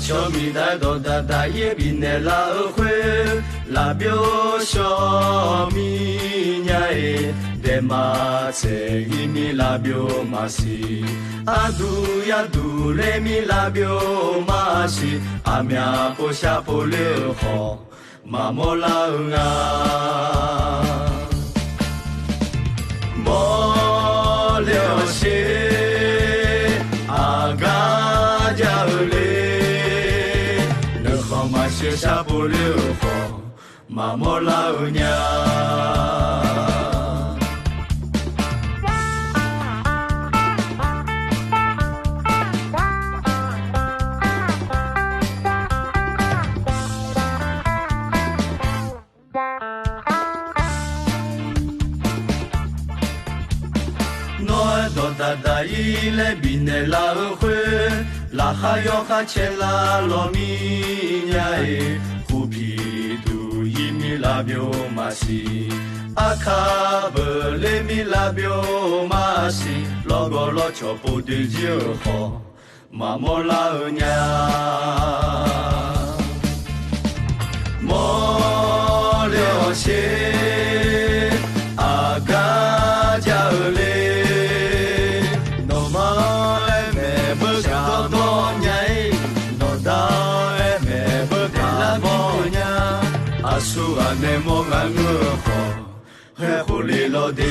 小米大多大大也比那拉会，拉表小米伢诶，得马车伊米拉表马西，阿杜呀杜嘞米拉表马西，阿苗不下不留好，马莫拉啊，莫了些阿嘎家嘞。写下不留好，马莫老娘。诺多大大伊来比那老会。拉哈哟哈切拉罗米呀诶，虎皮杜伊米拉表马西，阿卡布雷米拉表马西，罗个罗乔布对就好，马莫拉娘，莫了些阿嘎家嘞。苏阿内莫安乐好，还胡里老的。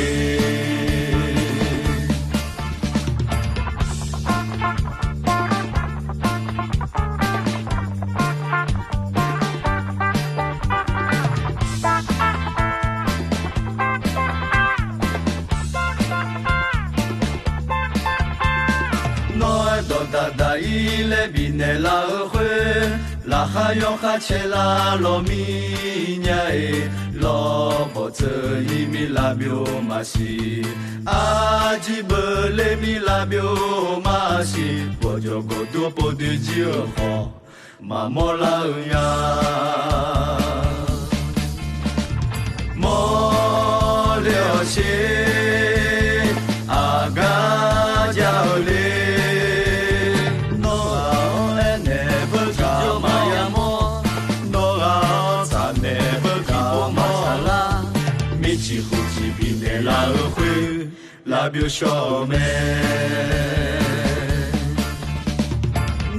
诺多大大伊来比内拉会。拉哈哟哈切拉罗米伢诶，罗波泽伊米拉表马西，阿吉布雷米拉表马西，波就过多波的就好，马莫拉呀，莫了些阿嘎家嘞。几户几比那拉会拉表小妹，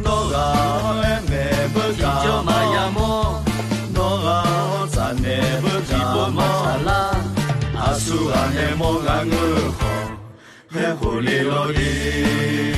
诺个妹不叫玛雅莫，诺个咱妹不叫玛莎拉，阿苏阿内莫安个好，还胡里罗的。